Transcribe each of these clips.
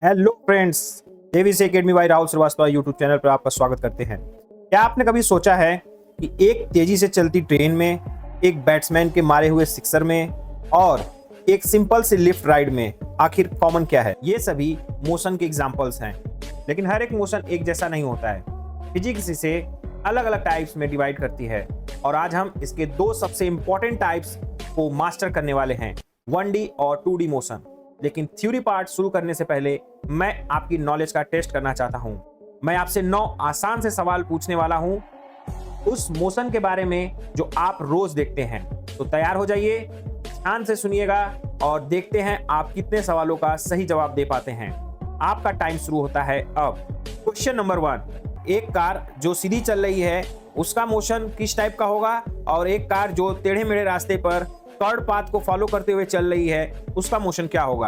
Hello friends, JVC academy by Rahul Srivastava YouTube channel पर आपका स्वागत करते हैं। क्या आपने कभी सोचा है कि एक तेजी से चलती ट्रेन में, एक बैट्समैन के मारे हुए सिक्सर में और एक सिंपल सी लिफ्ट राइड में आखिर कॉमन क्या है? ये सभी मोशन के एग्जांपल्स हैं, लेकिन हर एक मोशन एक जैसा नहीं होता है। फिजिक्स इसे अलग अलग टाइप्स में डिवाइड करती है और आज हम इसके दो सबसे इंपॉर्टेंट टाइप्स को मास्टर करने वाले हैं, 1D और 2D मोशन। लेकिन थ्योरी पार्ट शुरू करने से पहले मैं आपकी नॉलेज का टेस्ट करना चाहता हूं। मैं आपसे 9 आसान से सवाल पूछने वाला हूं उस मोशन के बारे में जो आप रोज देखते हैं। तो तैयार हो जाइए, ध्यान से सुनिएगा और देखते हैं आप कितने सवालों का सही जवाब दे पाते हैं। आपका टाइम शुरू होता है अब। क्वेश्चन नंबर 1, एक कार जो सीधी चल रही है उसका मोशन किस टाइप का होगा, और एक कार जो टेढ़े मेढ़े रास्ते पर थर्ड पाथ को फॉलो करते हुए चल रही है उसका मोशन क्या होगा।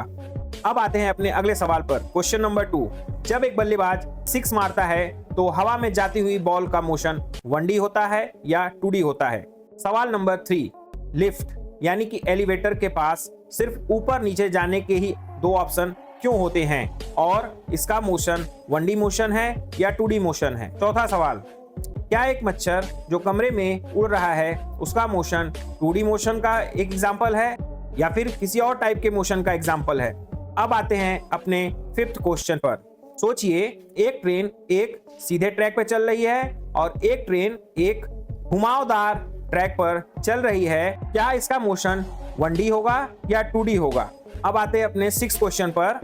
अब आते हैं अपने अगले सवाल पर। क्वेश्चन नंबर 2, जब एक बल्लेबाज 6 मारता है तो हवा में जाती हुई बॉल का मोशन 1D होता है या 2D होता है। सवाल नंबर 3, लिफ्ट यानी कि एलिवेटर के पास सिर्फ ऊपर नीचे जाने के ही 2 ऑप्शन क्यों होते हैं और इसका मोशन 1D मोशन है या 2D मोशन है। चौथा सवाल, क्या एक मच्छर जो कमरे में उड़ रहा है उसका मोशन 2D मोशन का एक एग्जाम्पल है या फिर किसी और टाइप के मोशन का एग्जाम्पल है। अब आते हैं अपने 5th क्वेश्चन पर। सोचिए, एक ट्रेन एक सीधे ट्रैक पर चल रही है और एक ट्रेन एक घुमावदार ट्रैक पर चल रही है। क्या इसका मोशन 1D होगा या 2D होगा। अब आते हैं अपने 6th क्वेश्चन पर।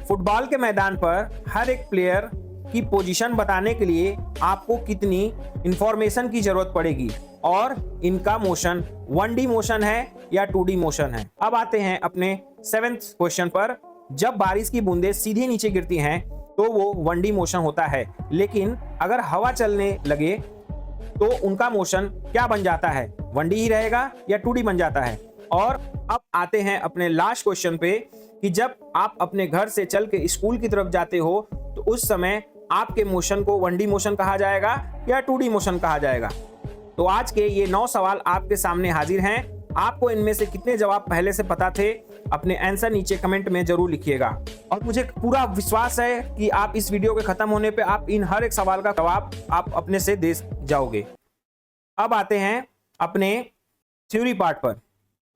फुटबॉल के मैदान पर हर एक प्लेयर की पोजीशन बताने के लिए आपको कितनी इंफॉर्मेशन की जरूरत पड़ेगी और इनका मोशन 1D मोशन है या 2D मोशन है। अब आते हैं अपने 7th क्वेश्चन पर। जब बारिश की बूंदें सीधे नीचे गिरती हैं तो वो 1D मोशन होता है, लेकिन अगर हवा चलने लगे तो उनका मोशन क्या बन जाता है, 1D ही रहेगा या 2D बन जाता है। और अब आते हैं अपने लास्ट क्वेश्चन पे कि जब आप अपने घर से चल के स्कूल की तरफ जाते हो तो उस समय आपके मोशन को 1D मोशन कहा जाएगा या 2D मोशन कहा जाएगा। तो आज के ये 9 सवाल आपके सामने हाजिर हैं। आपको इनमें से कितने जवाब पहले से पता थे, अपने आंसर नीचे कमेंट में जरूर लिखिएगा। और मुझे पूरा विश्वास है कि आप इस वीडियो के खत्म होने पे आप इन हर एक सवाल का जवाब आप अपने से दे जाओगे। अब आते हैं अपने थ्योरी पार्ट पर।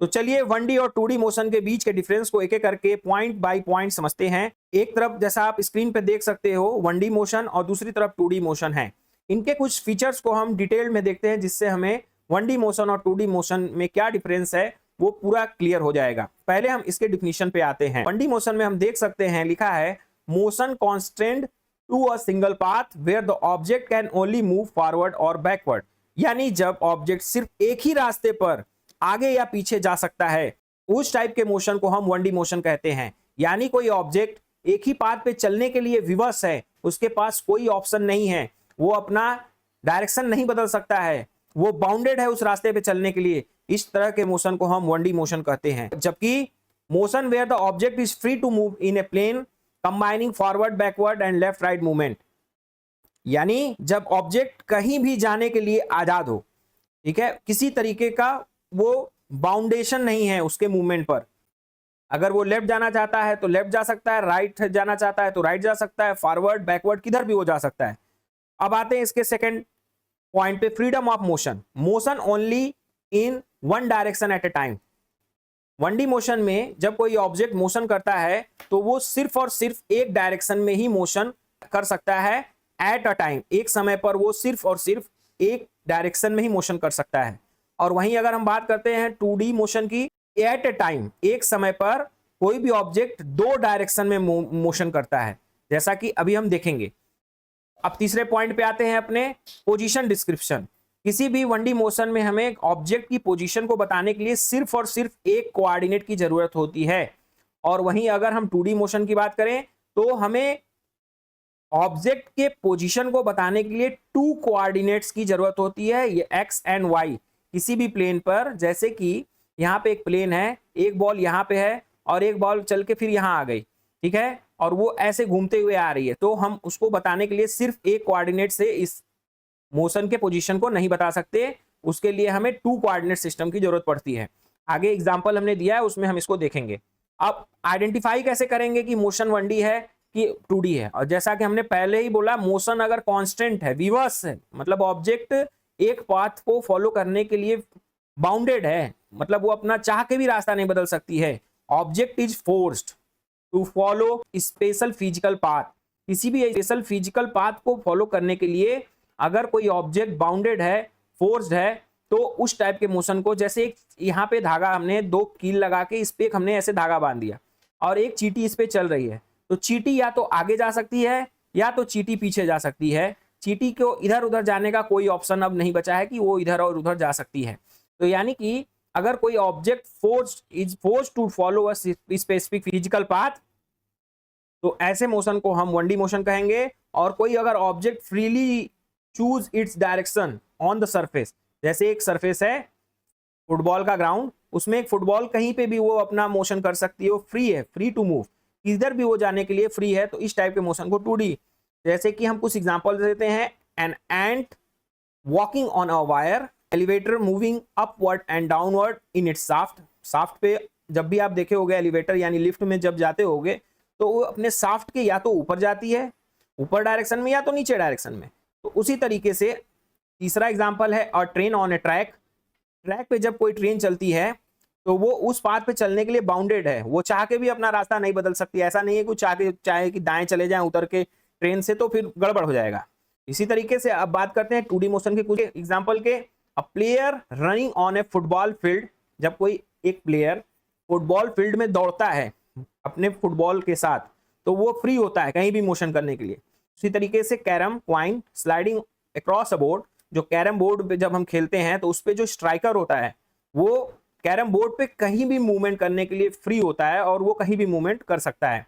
तो चलिए 1D और 2D मोशन के बीच के डिफरेंस को एक एक करके पॉइंट बाय पॉइंट समझते हैं। एक तरफ जैसा आप स्क्रीन पे देख सकते हो 1D मोशन और दूसरी तरफ 2D मोशन है। इनके कुछ फीचर्स को हम डिटेल में देखते हैं जिससे हमें 1D मोशन और 2D मोशन में क्या डिफरेंस है वो पूरा क्लियर हो जाएगा। पहले हम इसके डिफिनीशन पे आते हैं। 1D मोशन में हम देख सकते हैं लिखा है motion constant to a single path where the object can only move forward और बैकवर्ड। यानी जब ऑब्जेक्ट सिर्फ एक ही रास्ते पर आगे या पीछे जा सकता है उस टाइप के मोशन को हम 1D मोशन कहते हैं। यानी कोई ऑब्जेक्ट एक ही पाथ पे चलने के लिए विवश है, उसके पास कोई ऑप्शन नहीं है, वो अपना डायरेक्शन नहीं बदल सकता है, वो बाउंडेड है उस रास्ते पे चलने के लिए। इस तरह के मोशन को हम 1D मोशन कहते हैं। जबकि motion where the object is free to move in a plane combining forward backward and left right movement. यानी जब ऑब्जेक्ट कहीं भी जाने के लिए आजाद हो, ठीक है, किसी तरीके का वो बाउंडेशन नहीं है उसके मूवमेंट पर। अगर वो लेफ्ट जाना चाहता है तो लेफ्ट जा सकता है, राइट जाना चाहता है तो राइट जा सकता है, फॉरवर्ड बैकवर्ड किधर भी वो जा सकता है। अब आते हैं इसके सेकंड पॉइंट पे, freedom of motion. Motion only in one direction at A time. 1D motion में जब कोई ऑब्जेक्ट मोशन करता है तो वो सिर्फ और सिर्फ एक डायरेक्शन में ही मोशन कर सकता है एट अ टाइम। एक समय पर वो सिर्फ और सिर्फ एक डायरेक्शन में ही मोशन कर सकता है। और वहीं अगर हम बात करते हैं 2D मोशन की, एट ए टाइम एक समय पर कोई भी ऑब्जेक्ट 2 डायरेक्शन में मोशन करता है, जैसा कि अभी हम देखेंगे। अब तीसरे पॉइंट पे आते हैं अपने पोजीशन डिस्क्रिप्शन। किसी भी 1D मोशन में हमें एक ऑब्जेक्ट की पोजीशन को बताने के लिए सिर्फ और सिर्फ एक कोऑर्डिनेट की जरूरत होती है। और वहीं अगर हम 2D मोशन की बात करें तो हमें ऑब्जेक्ट के पोजीशन को बताने के लिए 2 कोऑर्डिनेट्स की जरूरत होती है, ये एक्स एंड वाई। किसी भी प्लेन पर, जैसे कि यहाँ पे एक प्लेन है, एक बॉल यहाँ पे है और एक बॉल चल के फिर यहाँ आ गई, ठीक है, और वो ऐसे घूमते हुए आ रही है, तो हम उसको बताने के लिए सिर्फ एक कोऑर्डिनेट से इस मोशन के पोजीशन को नहीं बता सकते। उसके लिए हमें 2 कोऑर्डिनेट सिस्टम की जरूरत पड़ती है। आगे एग्जाम्पल हमने दिया है उसमें हम इसको देखेंगे। अब आइडेंटिफाई कैसे करेंगे कि मोशन 1D है कि 2D है। और जैसा कि हमने पहले ही बोला, मोशन अगर कांस्टेंट है, विवर्स है, मतलब ऑब्जेक्ट एक पाथ को फॉलो करने के लिए बाउंडेड है, मतलब वो अपना चाह के भी रास्ता नहीं बदल सकती है। Object is forced to follow special physical path, किसी भी स्पेशल फिजिकल पाथ को फॉलो करने के लिए अगर कोई ऑब्जेक्ट बाउंडेड है, फोर्स्ड है, तो उस टाइप के मोशन को, जैसे एक यहाँ पे धागा हमने 2 कील लगा के इस पे हमने ऐसे धागा बांध दिया और एक चींटी इस पे चल रही है, तो चींटी या तो आगे जा सकती है या तो चींटी पीछे जा सकती है। चींटी को इधर उधर जाने का कोई ऑप्शन अब नहीं बचा है कि वो इधर और उधर जा सकती है। तो यानी कि अगर कोई object forced to follow a specific physical path, तो ऐसे मोशन को हम 1D मोशन कहेंगे। और कोई अगर object freely choose its direction on the surface, जैसे एक सरफेस है फुटबॉल का ग्राउंड, उसमें एक फुटबॉल कहीं पे भी वो अपना मोशन कर सकती है, वो फ्री है, फ्री टू मूव, इधर भी वो जाने के लिए फ्री है, तो इस टाइप के मोशन को 2D। जैसे कि हम कुछ एग्जांपल देते हैं, an ant walking on a wire, elevator moving upward and downward in its shaft. Shaft पे जब भी आप देखे होगे एलिवेटर यानी लिफ्ट में जब जाते होगे, तो वो अपने शाफ्ट के या तो ऊपर जाती है, ऊपर डायरेक्शन में, या तो नीचे डायरेक्शन में। तो उसी तरीके से तीसरा एग्जांपल है अ train on A track. Track पे जब कोई ट्रेन चलती है तो वो उस पाथ पे चलने के लिए बाउंडेड है, वो चाह के भी अपना रास्ता नहीं बदल सकती। ऐसा नहीं है कि चाहे कि दाएं चले जाएं उतर के ट्रेन से, तो फिर गड़बड़ हो जाएगा। इसी तरीके से अब बात करते हैं 2D मोशन के कुछ एग्जांपल के। A player running on A football field, जब कोई एक प्लेयर फुटबॉल फील्ड में दौड़ता है अपने फुटबॉल के साथ, तो वो फ्री होता है कहीं भी मोशन करने के लिए। उसी तरीके से carrom coin sliding across a board, जो कैरम बोर्ड पे जब हम खेलते हैं तो उस पे जो स्ट्राइकर होता है वो कैरम बोर्ड पे कहीं भी मूवमेंट करने के लिए फ्री होता है और वो कहीं भी मूवमेंट कर सकता है।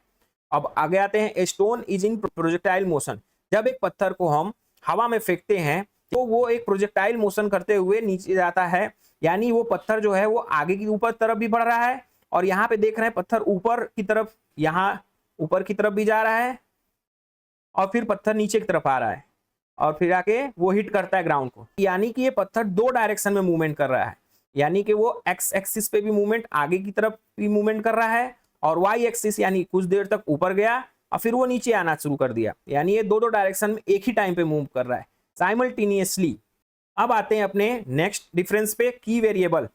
अब आगे आते हैं, a stone is in projectile motion. जब एक पत्थर को हम हवा में फेंकते हैं तो वो एक प्रोजेक्टाइल मोशन करते हुए नीचे जाता है, यानी वो पत्थर जो है वो आगे की ऊपर तरफ भी बढ़ रहा है, और यहाँ पे देख रहे हैं पत्थर ऊपर की तरफ, यहाँ ऊपर की तरफ भी जा रहा है, और फिर पत्थर नीचे की तरफ आ रहा है, और फिर आके वो हिट करता है ग्राउंड को। यानी कि ये पत्थर 2 डायरेक्शन में मूवमेंट कर रहा है, यानी कि वो एक्स एक्सिस पे भी मूवमेंट, आगे की तरफ भी मूवमेंट कर रहा है, और वाई एक्सिस यानी कुछ देर तक ऊपर गया और फिर वो नीचे आना शुरू कर दिया। यानी ये 2 डायरेक्शन में एक ही टाइम पे मूव कर रहा है साइमल्टेनियसली। अब आते हैं अपने नेक्स्ट डिफरेंस पे, की वेरिएबल।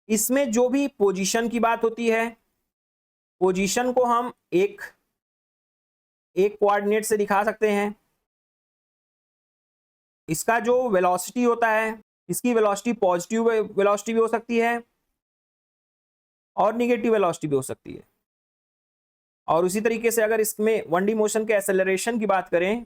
इसमें जो भी पोजीशन की बात होती है, पोजीशन को हम एक कोऑर्डिनेट से दिखा सकते हैं। इसका जो वेलोसिटी होता है, इसकी वेलोसिटी पॉजिटिव वेलोसिटी भी हो सकती है और निगेटिव वेलोसिटी भी हो सकती है। और उसी तरीके से अगर इसमें 1D मोशन के एक्सेलरेशन की बात करें,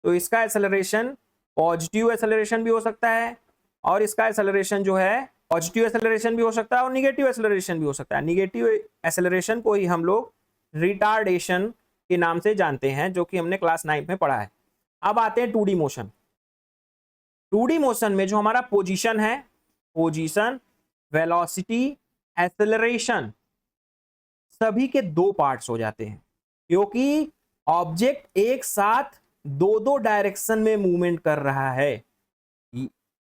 तो इसका एक्सेलरेशन पॉजिटिव एक्सेलरेशन भी हो सकता है, और इसका एक्सेलरेशन जो है पॉजिटिव एक्सेलरेशन भी हो सकता है और निगेटिव एक्सेलरेशन भी हो सकता है। निगेटिव एक्सेलरेशन को ही हम लोग रिटार्डेशन के नाम से जानते हैं, जो कि हमने क्लास 9 में पढ़ा है। अब आते हैं 2D मोशन। 2D मोशन में जो हमारा पोजीशन है, पोजीशन, वेलोसिटी, एक्सेलरेशन, सभी के 2 पार्ट्स हो जाते हैं, क्योंकि ऑब्जेक्ट एक साथ 2 डायरेक्शन में मूवमेंट कर रहा है।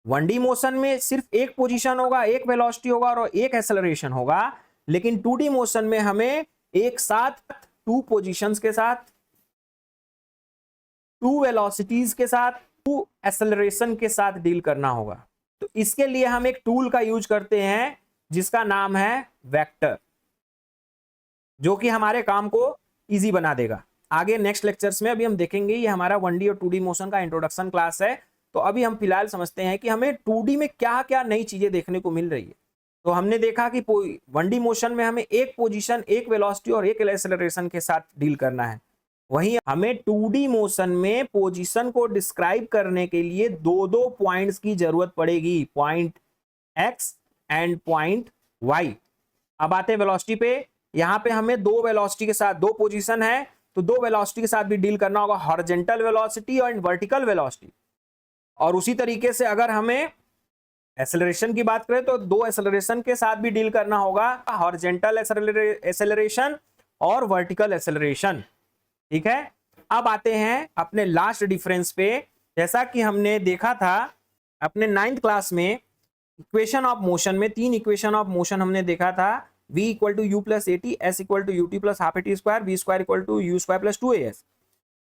1D मोशन में सिर्फ एक पोजीशन होगा, एक वेलोसिटी होगा और एक एक्सेलरेशन होगा, लेकिन 2D मोशन में हमें एक साथ 2 पोजीशंस के साथ, 2 वेलोसिटीज के साथ, 2 एक्सेलरेशन के साथ डील करना होगा। तो इसके लिए हम एक टूल का यूज करते हैं जिसका नाम है वेक्टर, जो कि हमारे काम को इजी बना देगा। आगे नेक्स्ट लेक्चर्स में अभी हम देखेंगे, ये हमारा 1D और 2D मोशन का इंट्रोडक्शन क्लास है। तो अभी हम फिलहाल समझते हैं कि हमें 2D में क्या क्या नई चीजें देखने को मिल रही है। तो हमने देखा कि 1D मोशन में हमें एक पोजीशन, एक वेलोसिटी और एक एक्सेलरेशन के साथ डील करना है। वहीं हमें 2D मोशन में पोजीशन को डिस्क्राइब करने के लिए 2 पॉइंट्स की जरूरत पड़ेगी, point X and point Y. अब आते हैं वेलोसिटी पे। यहां पे हमें 2 वेलोसिटी के साथ, 2 पोजीशन है, तो 2 वेलोसिटी के साथ भी डील करना होगा, हॉरिजॉन्टल वेलोसिटी और वर्टिकल वेलोसिटी। और उसी तरीके से अगर हमें एक्सेलरेशन की बात करें तो 2 एक्सेलरेशन के साथ भी डील करना होगा, हॉरिजॉन्टल एक्सेलरेशन और वर्टिकल एक्सेलरेशन। ठीक है, अब आते हैं अपने लास्ट डिफरेंस पे। जैसा कि हमने देखा था अपने 9th क्लास में, इक्वेशन ऑफ मोशन में 3 इक्वेशन ऑफ मोशन हमने देखा था, v equal to u plus a t, s equal to u t plus half a t square, v square equal to u square plus 2as।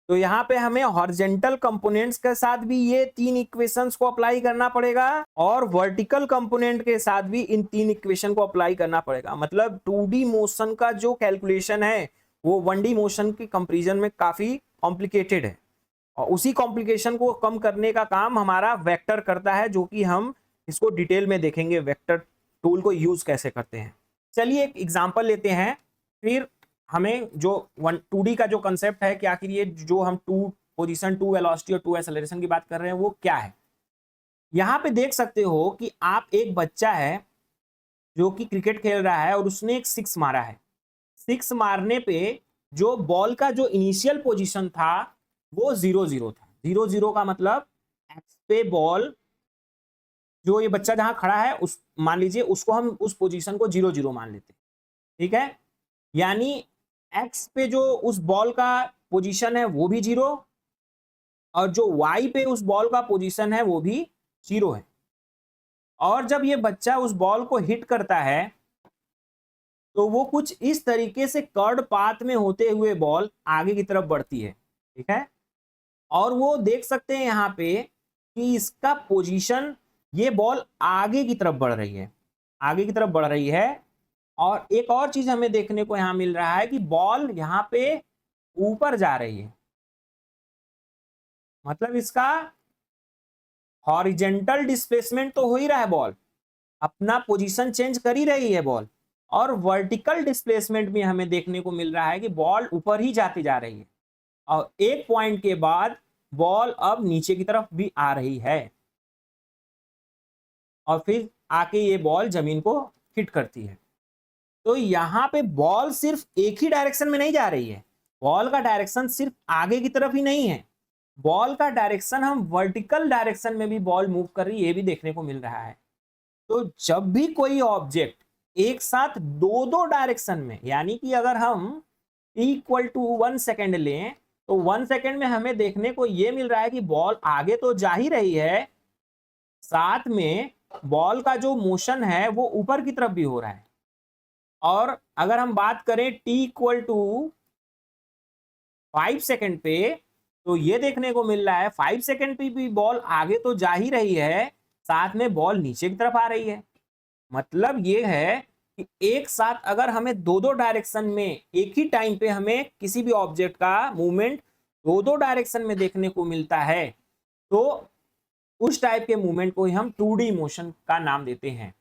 तो यहाँ पे हमें horizontal components के साथ भी ये तीन इक्वेशंस को अप्लाई करना पड़ेगा और वर्टिकल कंपोनेंट के साथ भी इन तीन इक्वेशन को अप्लाई करना पड़ेगा। मतलब 2D मोशन का जो कैलकुलेशन है वो 1D मोशन के कंपैरिजन में काफी कॉम्प्लिकेटेड है, और उसी कॉम्प्लिकेशन को कम करने का काम हमारा वेक्टर करता है, जो कि हम इसको डिटेल में देखेंगे वेक्टर टूल को यूज कैसे करते हैं। चलिए एक एग्जांपल लेते हैं, फिर हमें जो 2D का जो कंसेप्ट है कि आखिर ये जो हम 2 पोजीशन, 2 वेलोसिटी और 2 एक्सेलरेशन की बात कर रहे हैं वो क्या है। यहां पे देख सकते हो कि आप एक बच्चा है जो कि क्रिकेट खेल रहा है और उसने एक 6 मारा है। 6 मारने पे जो बॉल का जो इनिशियल पोजीशन था वो 0-0 था। 0-0 का मतलब एक्स पे बॉल, जो ये बच्चा जहां खड़ा है उस मान लीजिए उसको हम उस पोजीशन को 0-0 मान लेते हैं, ठीक है। यानी एक्स पे जो उस बॉल का पोजीशन है वो भी 0, और जो वाई पे उस बॉल का पोजीशन है वो भी 0 है। और जब ये बच्चा उस बॉल को हिट करता है तो वो कुछ इस तरीके से कर्ड पाथ में होते हुए बॉल आगे की तरफ बढ़ती है, ठीक है। और वो देख सकते हैं यहाँ पे कि इसका पोजीशन, ये बॉल आगे की तरफ बढ़ रही है, आगे की तरफ बढ़ रही है। और एक और चीज हमें देखने को यहां मिल रहा है कि बॉल यहां पे ऊपर जा रही है, मतलब इसका हॉरिजेंटल डिस्प्लेसमेंट तो हो ही रहा है, बॉल अपना पोजीशन चेंज कर ही रही है बॉल, और वर्टिकल डिस्प्लेसमेंट भी हमें देखने को मिल रहा है कि बॉल ऊपर ही जाती जा रही है, और एक पॉइंट के बाद बॉल अब नीचे की तरफ भी आ रही है, और फिर आके ये बॉल जमीन को हिट करती है। तो यहां पे बॉल सिर्फ एक ही डायरेक्शन में नहीं जा रही है, बॉल का डायरेक्शन सिर्फ आगे की तरफ ही नहीं है, बॉल का डायरेक्शन हम वर्टिकल डायरेक्शन में भी बॉल मूव कर रही है, ये भी देखने को मिल रहा है। तो जब भी कोई ऑब्जेक्ट एक साथ दो दो डायरेक्शन में, यानी कि अगर हम इक्वल टू 1 सेकेंड लें तो 1 सेकेंड में हमें देखने को यह मिल रहा है कि बॉल आगे तो जा ही रही है, साथ में बॉल का जो मोशन है वो ऊपर की तरफ भी हो रहा है। और अगर हम बात करें t इक्वल टू 5 सेकेंड पे, तो ये देखने को मिल रहा है 5 सेकेंड पे भी बॉल आगे तो जा ही रही है, साथ में बॉल नीचे की तरफ आ रही है। मतलब ये है कि एक साथ अगर हमें दो दो डायरेक्शन में एक ही टाइम पे हमें किसी भी ऑब्जेक्ट का मूवमेंट दो दो डायरेक्शन में देखने को मिलता है, तो उस टाइप के मूवमेंट को ही हम 2D मोशन का नाम देते हैं,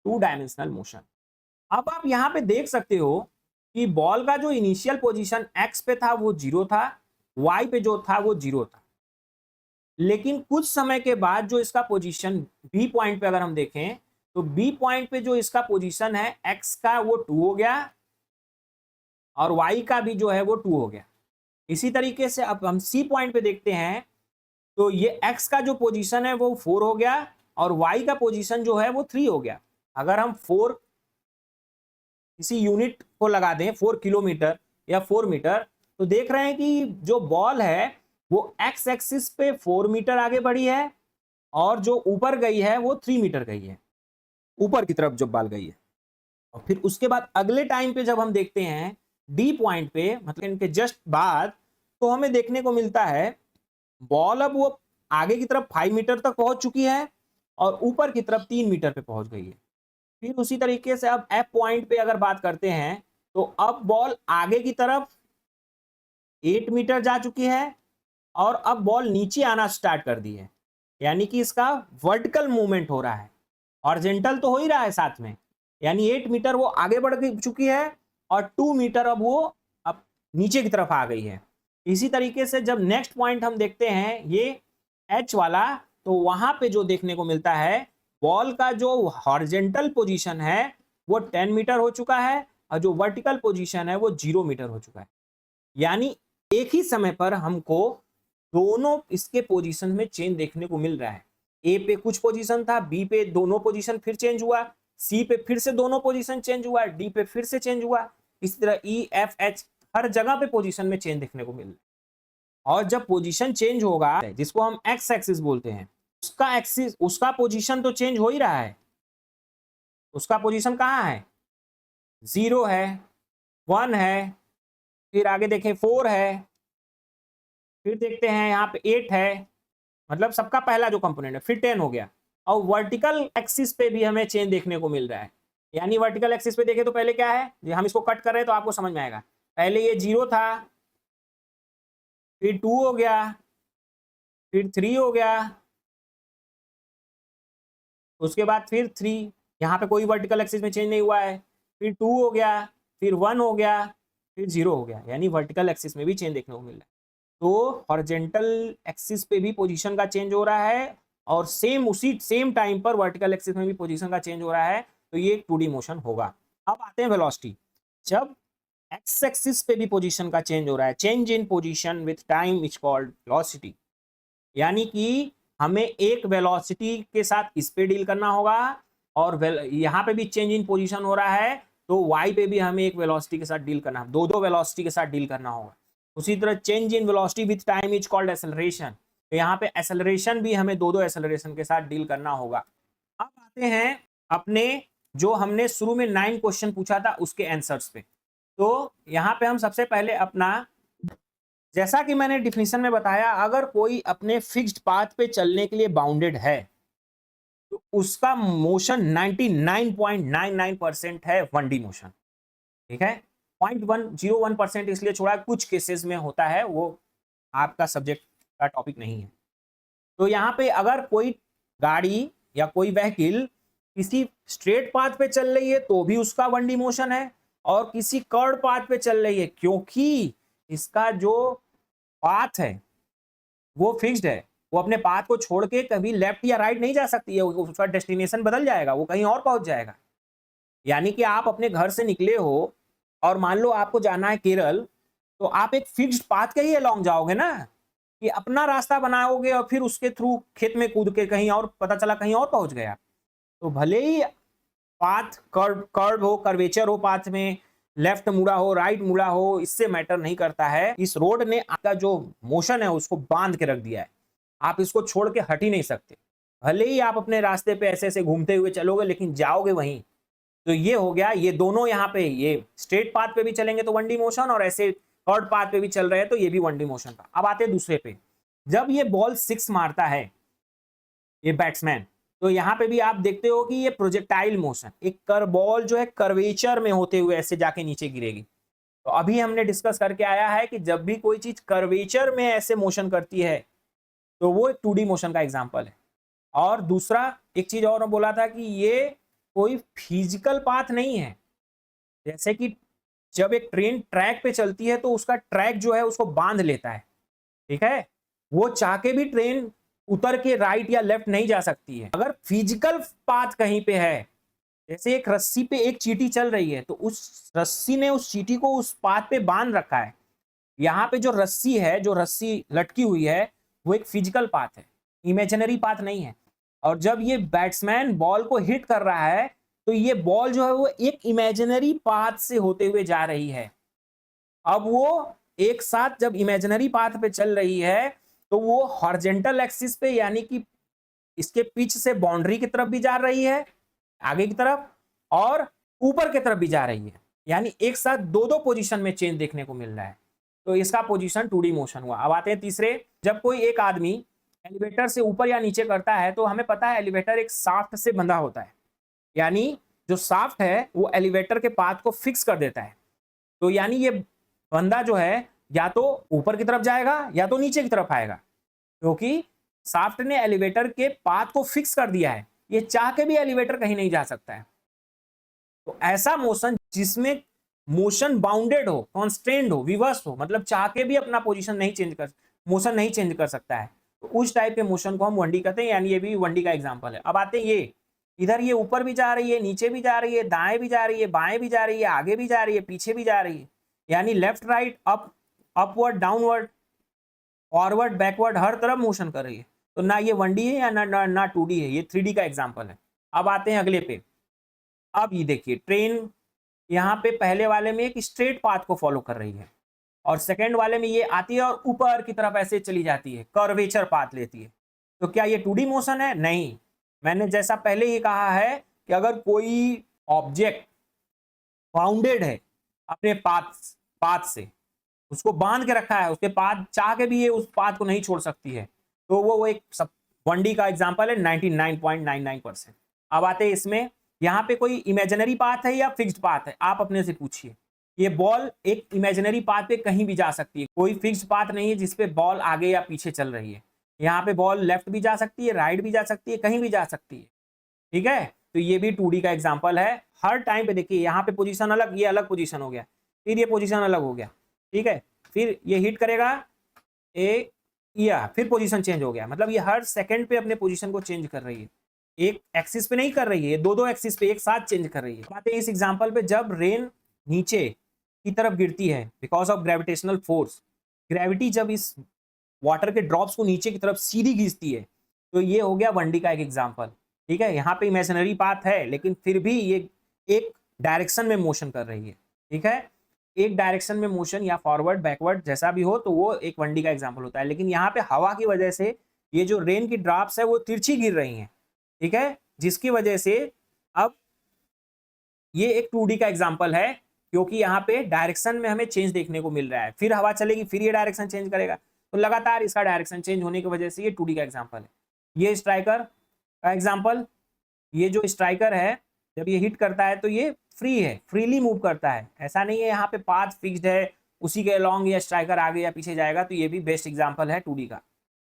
2 डायमेंशनल मोशन। अब आप यहां पे देख सकते हो कि बॉल का जो इनिशियल पोजीशन एक्स पे था वो 0 था, वाई पे जो था वो 0 था, लेकिन कुछ समय के बाद जो इसका पोजीशन बी पॉइंट पे अगर हम देखें तो बी पॉइंट पे जो इसका पोजीशन है एक्स का वो 2 हो गया, और वाई का भी जो है वो 2 हो गया। इसी तरीके से अब हम सी पॉइंट पे देखते हैं तो ये एक्स का जो पोजीशन है वो 4 हो गया, और वाई का पोजीशन जो है वो 3 हो गया। अगर हम 4 किसी यूनिट को लगा दें, 4 किलोमीटर या 4 मीटर, तो देख रहे हैं कि जो बॉल है वो एक्स एक्सिस पे 4 मीटर आगे बढ़ी है, और जो ऊपर गई है वो 3 मीटर गई है, ऊपर की तरफ जब बॉल गई है। और फिर उसके बाद अगले टाइम पे जब हम देखते हैं डी पॉइंट पे, मतलब इनके जस्ट बाद, तो हमें देखने को मिलता है बॉल अब वो आगे की तरफ 5 मीटर तक पहुंच चुकी है और ऊपर की तरफ 3 मीटर पे पहुंच गई है। फिर उसी तरीके से अब एफ पॉइंट पे अगर बात करते हैं तो अब बॉल आगे की तरफ 8 मीटर जा चुकी है, और अब बॉल नीचे आना स्टार्ट कर दी है, यानी कि इसका वर्टिकल मूवमेंट हो रहा है, हॉरिजॉन्टल तो हो ही रहा है साथ में, यानी 8 मीटर वो आगे बढ़ चुकी है और 2 मीटर अब वो अब नीचे की तरफ आ गई है। इसी तरीके से जब नेक्स्ट पॉइंट हम देखते हैं ये एच वाला, तो वहां पे जो देखने को मिलता है बॉल का जो हॉरिजॉन्टल पोजीशन है वो 10 मीटर हो चुका है, और जो वर्टिकल पोजीशन है वो 0 मीटर हो चुका है। यानी एक ही समय पर हमको दोनों इसके पोजीशन में चेंज देखने को मिल रहा है। ए पे कुछ पोजीशन था, बी पे दोनों पोजीशन फिर चेंज हुआ, सी पे फिर से दोनों पोजीशन चेंज हुआ, डी पे फिर से चेंज हुआ, इसी तरह ई एफ एच हर जगह पे पोजीशन में चेंज देखने को मिल रहा है। और जब पोजीशन चेंज होगा, जिसको हम एक्स एक्सिस बोलते हैं, उसका एक्सिस, उसका पोजीशन तो चेंज हो ही रहा है। उसका पोजीशन कहाँ है? 0 है, 1 है, फिर आगे देखें 4 है, फिर देखते हैं यहाँ पे 8 है, मतलब सबका पहला जो कंपोनेंट है, फिर 10 हो गया। और वर्टिकल एक्सिस पे भी हमें चेंज देखने को मिल रहा है। यानी वर्टिकल एक्सिस पे देखें तो पहले क्या है, ये हम इसको कट कर रहे हैं तो आपको समझ में आएगा। पहले ये 0 था, फिर 2 हो गया, फिर 3 हो गया, उसके बाद फिर 3, यहाँ पे कोई वर्टिकल एक्सिस में चेंज नहीं हुआ है, फिर 2 हो गया, फिर 1 हो गया, फिर 0 हो गया। यानी वर्टिकल एक्सिस में भी चेंज देखने को मिल रहा है। तो हॉरिजॉन्टल एक्सिस पे भी पोजीशन का चेंज हो रहा है और उसी सेम टाइम पर वर्टिकल एक्सिस में भी पोजीशन का चेंज हो रहा है। तो ये 2D मोशन होगा। अब आते हैं वेलोसिटी। जब एक्स एक्सिस पे भी पोजीशन का चेंज हो रहा है, change in position with time is called velocity. यानी कि हमें एक वेलोसिटी के साथ इस पे डील करना होगा और यहाँ पे भी चेंज इन पोजीशन हो रहा है, तो वाई पे भी हमें एक वेलोसिटी के साथ डील करना है, दो वेलोसिटी के साथ डील करना होगा। उसी तरह change in velocity with time is called acceleration. तो यहाँ पे एक्सेलरेशन भी हमें दो एक्सेलरेशन के साथ डील करना होगा। अब आते हैं अपने जो हमने शुरू में 9 क्वेश्चन पूछा था उसके आंसर्स पे। तो यहाँ पे हम सबसे पहले अपना, जैसा कि मैंने डिफिनीशन में बताया, अगर कोई अपने फिक्स्ड पाथ पे चलने के लिए बाउंडेड है तो उसका मोशन 99.99% है 1D मोशन। ठीक है, 0.101% इसलिए छोड़ा, कुछ केसेस में होता है, वो आपका सब्जेक्ट का टॉपिक नहीं है। तो यहाँ पे अगर कोई गाड़ी या कोई व्हीकल किसी स्ट्रेट पाथ पे चल रही है तो भी उसका 1D मोशन है, और किसी कर्व पाथ पे चल रही है, क्योंकि इसका जो पाथ है वो फिक्स्ड है, वो अपने पाथ को छोड़ के कभी लेफ्ट या राइट नहीं जा सकती है, उसका डेस्टिनेशन बदल जाएगा, वो कहीं और पहुंच जाएगा। यानी कि आप अपने घर से निकले हो और मान लो आपको जाना है केरल, तो आप एक फिक्स्ड पाथ के ही अलोंग जाओगे ना, कि अपना रास्ता बनाओगे और फिर उसके थ्रू खेत में कूद के कहीं और, पता चला कहीं और पहुंच गया। तो भले ही पाथ कर्व हो, कर्वेचर हो, पाथ में लेफ्ट मुड़ा हो, राइट मुड़ा हो, इससे मैटर नहीं करता है। इस रोड ने आपका जो मोशन है उसको बांध के रख दिया है, आप इसको छोड़ के हट ही नहीं सकते। भले ही आप अपने रास्ते पे ऐसे ऐसे घूमते हुए चलोगे लेकिन जाओगे वहीं। तो ये हो गया, ये दोनों यहाँ पे, ये स्ट्रेट पाथ पे भी चलेंगे तो 1D मोशन, और ऐसे कर्व पाथ पे भी चल रहे हैं तो ये भी 1D मोशन था। अब आते हैं दूसरे पे। जब ये बॉल 6 मारता है ये बैट्समैन, तो यहाँ पे भी आप देखते हो कि ये प्रोजेक्टाइल मोशन, एक बॉल जो है कर्वेचर में होते हुए ऐसे जाके नीचे गिरेगी। तो अभी हमने डिस्कस करके आया है कि जब भी कोई चीज कर्वेचर में ऐसे मोशन करती है तो वो एक 2D मोशन का एग्जाम्पल है। और दूसरा एक चीज और बोला था कि ये कोई फिजिकल पाथ नहीं है। जैसे कि जब एक ट्रेन ट्रैक पे चलती है तो उसका ट्रैक जो है उसको बांध लेता है, ठीक है, वो चाह के भी ट्रेन उतर के राइट या लेफ्ट नहीं जा सकती है। अगर फिजिकल पाथ कहीं पे है, जैसे एक रस्सी पे एक चींटी चल रही है, तो उस रस्सी ने उस चींटी को उस पाथ पे बांध रखा है। यहाँ पे जो रस्सी है, जो रस्सी लटकी हुई है, वो एक फिजिकल पाथ है, इमेजिनरी पाथ नहीं है। और जब ये बैट्समैन बॉल को हिट कर रहा है तो ये बॉल जो है वो एक इमेजिनरी पाथ से होते हुए जा रही है। अब वो एक साथ जब इमेजिनरी पाथ पे चल रही है तो वो हॉरिजॉन्टल एक्सिस पे, यानी कि इसके पिच से बाउंड्री की तरफ भी जा रही है, आगे की तरफ, और ऊपर की तरफ भी जा रही है। यानी एक साथ दो पोजीशन में चेंज देखने को मिल रहा है। तो इसका पोजीशन 2D मोशन हुआ। अब आते हैं तीसरे। जब कोई एक आदमी एलिवेटर से ऊपर या नीचे करता है तो हमें पता है एलिवेटर एक शाफ्ट से बंधा होता है, यानी जो शाफ्ट है वो एलिवेटर के पाथ को फिक्स कर देता है। तो यानी ये बंदा जो है या तो ऊपर की तरफ जाएगा या तो नीचे की तरफ आएगा, क्योंकि शाफ्ट ने एलिवेटर के पाथ को फिक्स कर दिया है। ये चाह के भी एलिवेटर कहीं नहीं जा सकता है। तो ऐसा मोशन जिसमें मोशन बाउंडेड हो, कॉन्स्ट्रेंड हो, विवश हो, मतलब चाह के भी अपना पोजीशन नहीं चेंज कर, मोशन नहीं चेंज कर सकता है, तो उस टाइप के मोशन को हम 1D कहते हैं। यानी ये भी 1D का एग्जांपल है। अब आते हैं ये, इधर ये ऊपर भी जा रही है, नीचे भी जा रही है, दाएं भी जा रही है, बाएं भी जा रही है, आगे भी जा रही है, पीछे भी जा रही है, यानी left right, up upward downward, forward backward, हर तरफ मोशन कर रही है। तो ना ये 1D है या ना 2D है, ये 3D का एग्जाम्पल है। अब आते हैं अगले पे। अब ये देखिए, ट्रेन यहाँ पे पहले वाले में एक स्ट्रेट पाथ को फॉलो कर रही है, और सेकेंड वाले में ये आती है और ऊपर की तरफ ऐसे चली जाती है, कर्वेचर पाथ लेती है। तो क्या ये 2D मोशन है? नहीं। मैंने जैसा पहले ही कहा है कि अगर कोई ऑब्जेक्ट बाउंडेड है अपने पाथ से, उसको बांध के रखा है, उसके पाथ चाह के भी ये उस पाथ को नहीं छोड़ सकती है, तो वो एक 1D का एग्जांपल है 99.99%। अब आते हैं इसमें, यहाँ पे कोई इमेजिनरी पाथ है या फिक्स्ड पाथ है, आप अपने से पूछिए। ये बॉल एक इमेजिनरी पाथ पे कहीं भी जा सकती है, कोई फिक्स्ड पाथ नहीं है जिसपे बॉल आगे या पीछे चल रही है। यहाँ पे बॉल लेफ्ट भी जा सकती है, राइट भी जा सकती है, कहीं भी जा सकती है, ठीक है। तो ये भी 2D का एग्जांपल है। हर टाइम पे देखिए, यहाँ पे पोजीशन अलग, ये अलग पोजीशन हो गया, फिर ये पोजीशन अलग हो गया, ठीक है, फिर ये हिट करेगा फिर पोजीशन चेंज हो गया। मतलब ये हर सेकंड पे अपने पोजीशन को चेंज कर रही है, एक एक्सिस पे नहीं कर रही है, दो एक्सिस पे एक साथ चेंज कर रही है। बात है इस एग्जांपल पे, जब रेन नीचे की तरफ गिरती है because of gravitational force, gravity जब इस वाटर के ड्रॉप्स को नीचे की तरफ सीधी खींचती है, तो ये हो गया 1D का एक एग्जांपल, ठीक है। यहाँ पे इमेजिनरी पाथ है लेकिन फिर भी ये एक डायरेक्शन में मोशन कर रही है, ठीक है। एक डायरेक्शन में मोशन या फॉरवर्ड बैकवर्ड जैसा भी हो, तो वो एक 1D का एग्जांपल होता है। लेकिन यहाँ पे हवा की वजह से ये जो रेन की ड्रॉप्स है वो तिरछी गिर रही हैं, ठीक है, जिसकी वजह से अब ये एक 2D का एग्जांपल है, क्योंकि यहाँ पे डायरेक्शन में हमें चेंज देखने को मिल रहा है। फिर हवा चलेगी, फिर ये डायरेक्शन चेंज करेगा, तो लगातार इसका डायरेक्शन चेंज होने की वजह से ये 2D का एग्जांपल है। ये स्ट्राइकर का एग्जांपल, ये जो स्ट्राइकर है जब ये हिट करता है तो ये फ्री है, फ्रीली मूव करता है, ऐसा नहीं है यहाँ पे पाथ फिक्स्ड है, उसी के अलॉन्ग या स्ट्राइकर आगे या पीछे जाएगा। तो ये भी बेस्ट एग्जांपल है 2D का।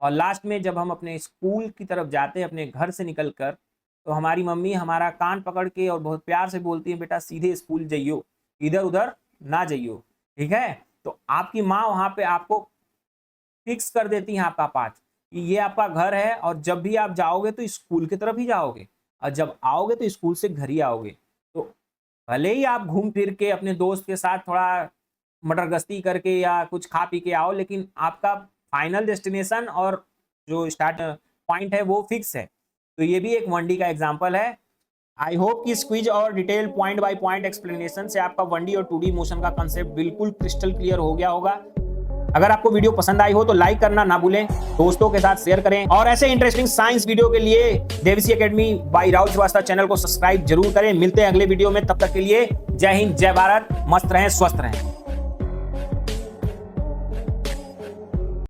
और लास्ट में जब हम अपने स्कूल की तरफ जाते हैं अपने घर से निकल कर, तो हमारी मम्मी हमारा कान पकड़ के और बहुत प्यार से बोलती है, बेटा सीधे स्कूल जाइयो, इधर उधर ना जाइयो, ठीक है। तो आपकी माँ वहाँ पे आपको फिक्स कर देती है आपका पाथ, कि ये आपका घर है और जब भी आप जाओगे तो स्कूल की तरफ ही जाओगे, और जब आओगे तो स्कूल से घर ही आओगे। तो भले ही आप घूम फिर के अपने दोस्त के साथ थोड़ा मटर गश्ती करके या कुछ खा पी के आओ, लेकिन आपका फाइनल डेस्टिनेशन और जो स्टार्ट पॉइंट है वो फिक्स है। तो ये भी एक 1D का एग्जांपल है। आई होप कि इस क्विज और detail point by point explanation से आपका 1D और 2D मोशन का कंसेप्ट बिल्कुल क्रिस्टल क्लियर हो गया होगा। अगर आपको वीडियो पसंद आई हो तो लाइक करना ना भूलें, दोस्तों के साथ शेयर करें, और ऐसे इंटरेस्टिंग साइंस वीडियो के लिए देवसी academy by Rahul Shrivastava channel को सब्सक्राइब जरूर करें। मिलते हैं अगले वीडियो में, तब तक के लिए जय हिंद, जय भारत, मस्त रहें, स्वस्थ रहें।